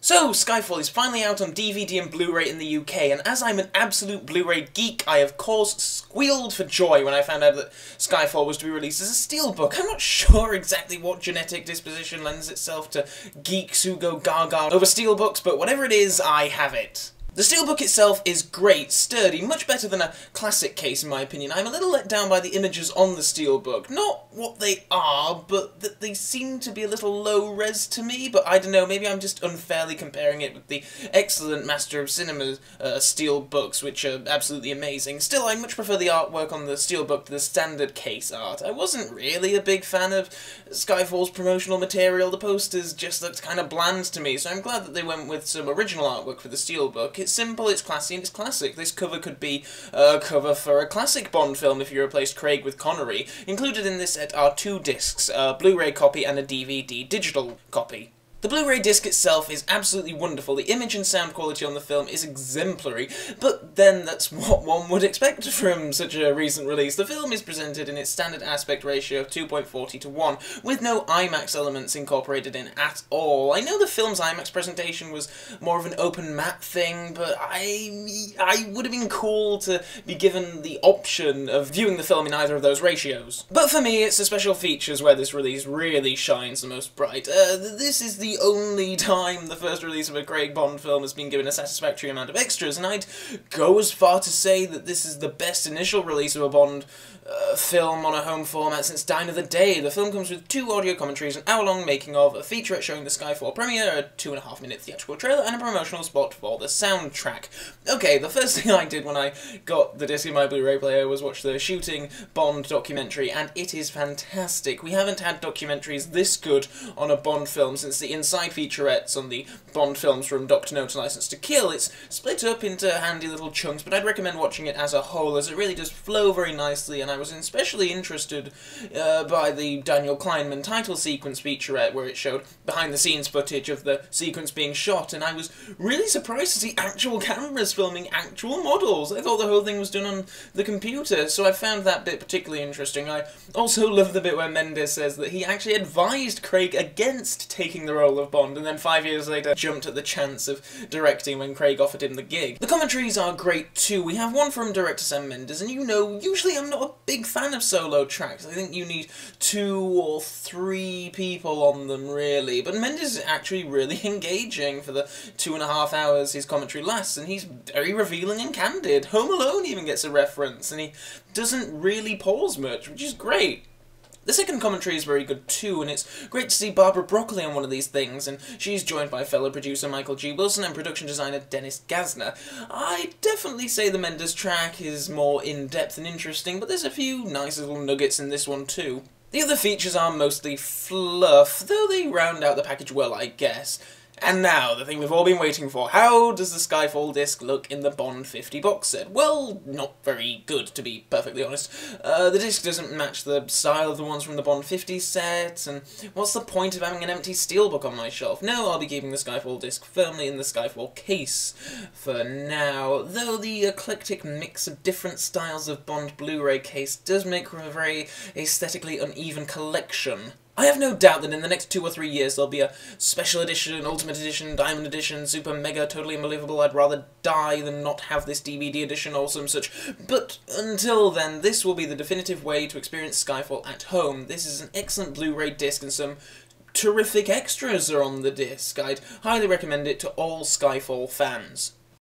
So, Skyfall is finally out on DVD and Blu-ray in the UK, and as I'm an absolute Blu-ray geek, I of course squealed for joy when I found out that Skyfall was to be released as a steelbook. I'm not sure exactly what genetic disposition lends itself to geeks who go gaga over steelbooks, but whatever it is, I have it. The steelbook itself is great, sturdy, much better than a classic case in my opinion. I'm a little let down by the images on the steelbook. Not what they are, but that they seem to be a little low-res to me, but I don't know, maybe I'm just unfairly comparing it with the excellent Master of Cinema steelbooks, which are absolutely amazing. Still, I much prefer the artwork on the steelbook to the standard case art. I wasn't really a big fan of Skyfall's promotional material. The posters just looked kind of bland to me, so I'm glad that they went with some original artwork for the steelbook. It's simple, it's classy, and it's classic. This cover could be a cover for a classic Bond film if you replaced Craig with Connery. Included in this set are 2 discs, a Blu-ray copy and a DVD digital copy. The Blu-ray disc itself is absolutely wonderful. The image and sound quality on the film is exemplary, but then that's what one would expect from such a recent release. The film is presented in its standard aspect ratio of 2.40:1, with no IMAX elements incorporated in at all. I know the film's IMAX presentation was more of an open matte thing, but I would have been cool to be given the option of viewing the film in either of those ratios. But for me, it's the special features where this release really shines the most bright. This is the only time the first release of a Craig Bond film has been given a satisfactory amount of extras, and I'd go as far to say that this is the best initial release of a Bond film on a home format since Dine of the Day. The film comes with 2 audio commentaries, an hour-long making-of, a featurette showing the Skyfall premiere, a 2.5-minute theatrical trailer, and a promotional spot for the soundtrack. Okay, the first thing I did when I got the disc in my Blu-ray player was watch the Shooting Bond documentary, and it is fantastic. We haven't had documentaries this good on a Bond film since the inside featurettes on the Bond films from Dr. No to License to Kill. It's split up into handy little chunks, but I'd recommend watching it as a whole, as it really does flow very nicely, and I was especially interested by the Daniel Kleinman title sequence featurette, where it showed behind-the-scenes footage of the sequence being shot, and I was really surprised to see actual cameras filming actual models. I thought the whole thing was done on the computer, so I found that bit particularly interesting. I also love the bit where Mendes says that he actually advised Craig against taking the role of Bond, and then 5 years later jumped at the chance of directing when Craig offered him the gig. The commentaries are great too. We have one from director Sam Mendes, and you know, usually I'm not a big fan of solo tracks. I think you need 2 or 3 people on them, really. But Mendes is actually really engaging for the 2.5 hours his commentary lasts, and he's very revealing and candid. Home Alone even gets a reference, and he doesn't really pause much, which is great. The second commentary is very good too, and it's great to see Barbara Broccoli on one of these things, and she's joined by fellow producer Michael G. Wilson and production designer Dennis Gassner. I'd definitely say the Mendes track is more in-depth and interesting, but there's a few nice little nuggets in this one too. The other features are mostly fluff, though they round out the package well, I guess. And now, the thing we've all been waiting for. How does the Skyfall disc look in the Bond 50 box set? Well, not very good, to be perfectly honest. The disc doesn't match the style of the ones from the Bond 50 set, and what's the point of having an empty steelbook on my shelf? No, I'll be keeping the Skyfall disc firmly in the Skyfall case for now, though the eclectic mix of different styles of Bond Blu-ray case does make for a very aesthetically uneven collection. I have no doubt that in the next 2 or 3 years there'll be a special edition, ultimate edition, diamond edition, super mega, totally unbelievable, I'd rather die than not have this DVD edition or some such, but until then, this will be the definitive way to experience Skyfall at home. This is an excellent Blu-ray disc, and some terrific extras are on the disc. I'd highly recommend it to all Skyfall fans.